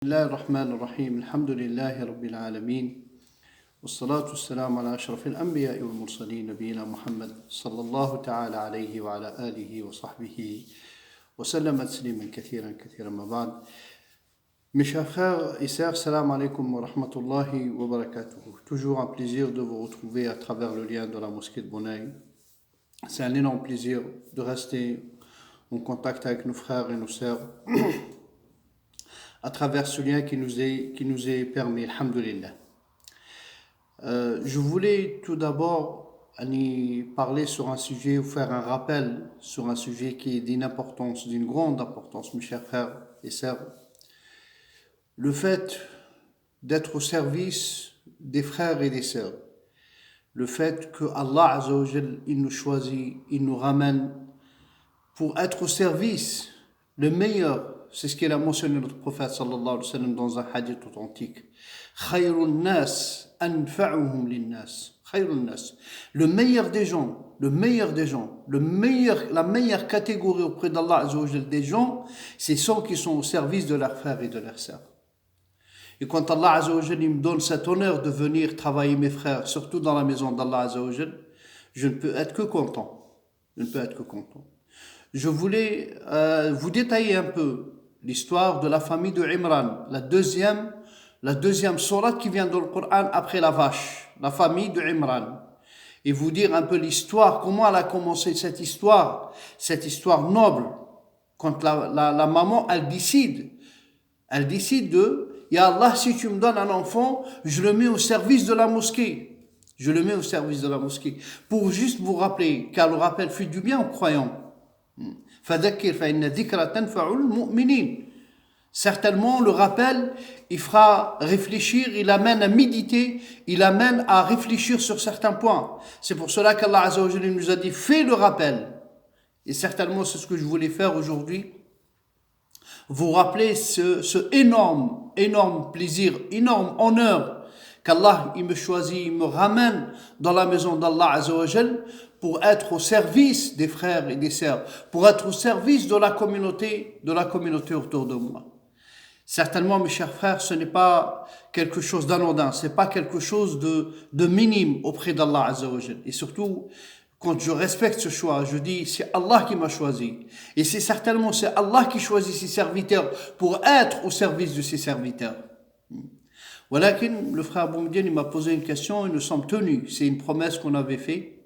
بسم الله الرحمن الرحيم الحمد لله رب العالمين والصلاة والسلام على أشرف الأنبياء والمرسلين نبينا محمد صلى الله تعالى عليه وعلى آله وصحبه وسلم تسليما كثيرا كثيرا ما بعد. Mes chers frères et sœurs, salam alaikum wa rahmatullahi wa barakatuh. Toujours un plaisir de vous retrouver à travers le lien de la mosquée de Bonaï. C'est un énorme plaisir de rester en contact avec nos frères et nos sœurs à travers ce lien qui nous est permis, alhamdulillah. Je voulais tout d'abord parler sur un sujet ou faire un rappel sur un sujet qui est d'une grande importance, mes chers frères et sœurs. Le fait d'être au service des frères et des sœurs. Le fait que Allah Azza wa Jal, il nous choisit, il nous ramène pour être au service, le meilleur. C'est ce qu'il a mentionné notre prophète sallallahu alayhi wa sallam dans un hadith authentique. Khayrun nas anfa'uhum linnas. Khayrun nas. Le meilleur des gens, la meilleure catégorie auprès d'Allah Azza wa Jal des gens, c'est ceux qui sont au service de leurs frères et de leurs sœurs. Et quand Allah Azza wa Jal me donne cet honneur de venir travailler mes frères, surtout dans la maison d'Allah Azza wa Jal, je ne peux être que content. Je voulais vous détailler un peu l'histoire de la famille de Imran, la deuxième sourate qui vient dans le Coran après la vache, la famille de Imran. Et vous dire un peu l'histoire, comment elle a commencé cette histoire noble, quand la maman, elle décide de, Ya Allah, si tu me donnes un enfant, je le mets au service de la mosquée. Pour juste vous rappeler, car le rappel fait du bien aux croyants. Certainement, le rappel, il fera réfléchir, il amène à méditer, il amène à réfléchir sur certains points. C'est pour cela qu'Allah Azza wa Jalla nous a dit, fais le rappel. Et certainement, c'est ce que je voulais faire aujourd'hui. Vous rappeler ce énorme plaisir, énorme honneur qu'Allah, il me choisit, il me ramène dans la maison d'Allah Azza wa Jalla pour être au service des frères et des sœurs, pour être au service de la communauté autour de moi. Certainement, mes chers frères, ce n'est pas quelque chose d'anodin, ce n'est pas quelque chose de minime auprès d'Allah Azza wa Jalla. Et surtout, quand je respecte ce choix, je dis, c'est Allah qui m'a choisi. Et c'est Allah qui choisit ses serviteurs pour être au service de ses serviteurs. Voilà que le frère Boumediene, il m'a posé une question et nous sommes tenus. C'est une promesse qu'on avait faite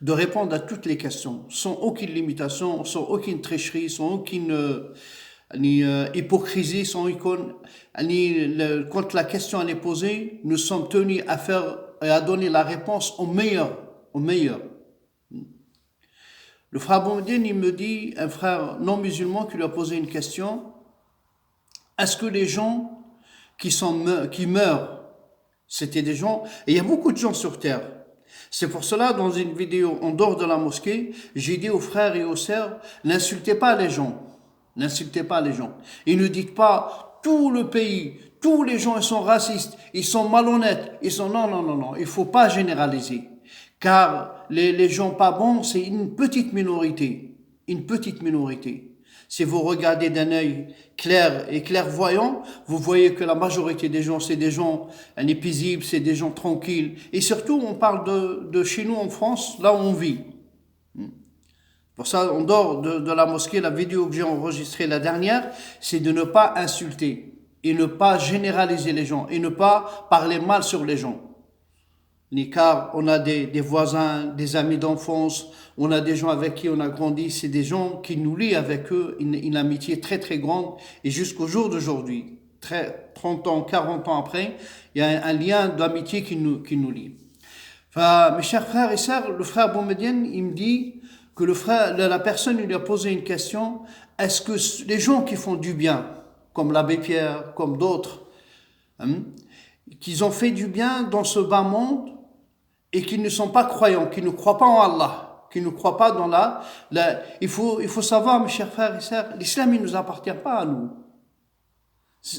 de répondre à toutes les questions, sans aucune limitation, sans aucune tricherie, sans aucune hypocrisie, quand la question elle est posée, nous sommes tenus à donner la réponse au meilleur. Le frère Boumediene, il me dit, un frère non musulman qui lui a posé une question, est-ce que les gens qui meurent, c'était des gens, et il y a beaucoup de gens sur terre. C'est pour cela, dans une vidéo en dehors de la mosquée, j'ai dit aux frères et aux sœurs, n'insultez pas les gens. Et ne dites pas, tout le pays, tous les gens, ils sont racistes, ils sont malhonnêtes, non, il faut pas généraliser. Car les gens pas bons, c'est une petite minorité. Si vous regardez d'un œil clair et clairvoyant, vous voyez que la majorité des gens, c'est des gens paisibles, c'est des gens tranquilles. Et surtout, on parle de chez nous en France, là où on vit. Pour ça, en dehors de la mosquée, la vidéo que j'ai enregistrée la dernière, c'est de ne pas insulter et ne pas généraliser les gens et ne pas parler mal sur les gens. Car on a des voisins, des amis d'enfance, on a des gens avec qui on a grandi, c'est des gens qui nous lient avec eux une amitié très très grande et jusqu'au jour d'aujourd'hui, 30 ans, 40 ans après, il y a un lien d'amitié qui nous lie. Enfin, mes chers frères et sœurs, le frère Boumediene, il me dit que la personne lui a posé une question, est-ce que les gens qui font du bien, comme l'abbé Pierre, comme d'autres, qu'ils ont fait du bien dans ce bas monde, et qu'ils ne sont pas croyants, qui ne croient pas en Allah, qui ne croient pas dans il faut savoir, mes chers frères et sœurs, l'islam, il ne nous appartient pas à nous.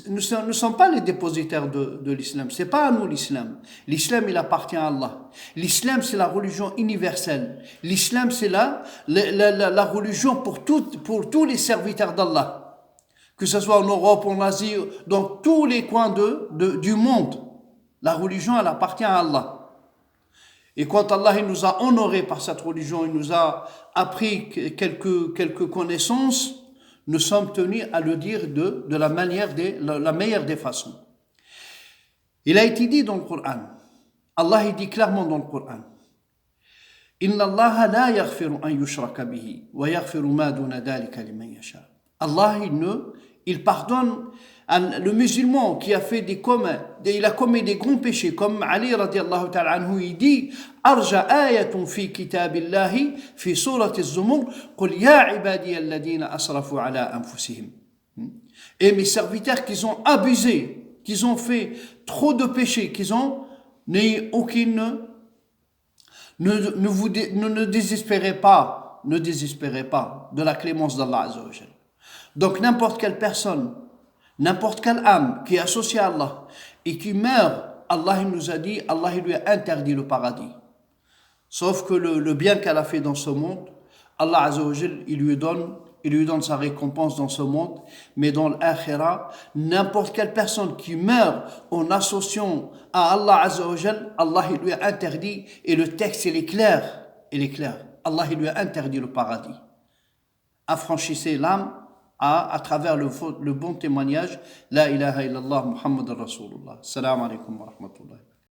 Nous ne sommes pas les dépositaires de l'islam. C'est pas à nous l'islam. L'islam, il appartient à Allah. L'islam, c'est la religion universelle. L'islam, c'est la religion pour tous les serviteurs d'Allah. que ce soit en Europe, en Asie, dans tous les coins du monde. La religion, elle appartient à Allah. Et quand Allah il nous a honorés par cette religion, il nous a appris quelques connaissances, nous sommes tenus à le dire de la meilleure des façons. Il a été dit dans le Coran, Allah il dit clairement dans le Coran, Inna Allah la yaghfiru an yushraka bihi wa yaghfiru ma duna dhalika liman yasha. Allah il pardonne le musulman qui a fait il a commis des grands péchés, comme Ali radiallahu ta'ala anhu, il dit Arja ayatun fi kitabillahi fi surati az-zumur qul ya ibadiya alladhina asrafu ala anfusihim. Et mes serviteurs qui ont abusé, qui ont fait trop de péchés, qui ont n'ayez aucune ne désespérez pas de la clémence d'Allah Azza wa Jal. Donc n'importe quelle personne, n'importe quelle âme qui est associée à Allah et qui meurt, Allah il nous a dit, Allah il lui a interdit le paradis. Sauf que le bien qu'elle a fait dans ce monde, Allah Azza wa Jal, il lui donne sa récompense dans ce monde, mais dans l'akhira, n'importe quelle personne qui meurt en associant à Allah Azza wa Jal, Allah il lui a interdit, et le texte il est clair, Allah il lui a interdit le paradis. Affranchissez l'âme à travers le bon témoignage, La ilaha illallah Muhammad Rasulullah. Salam alaikum wa rahmatullah.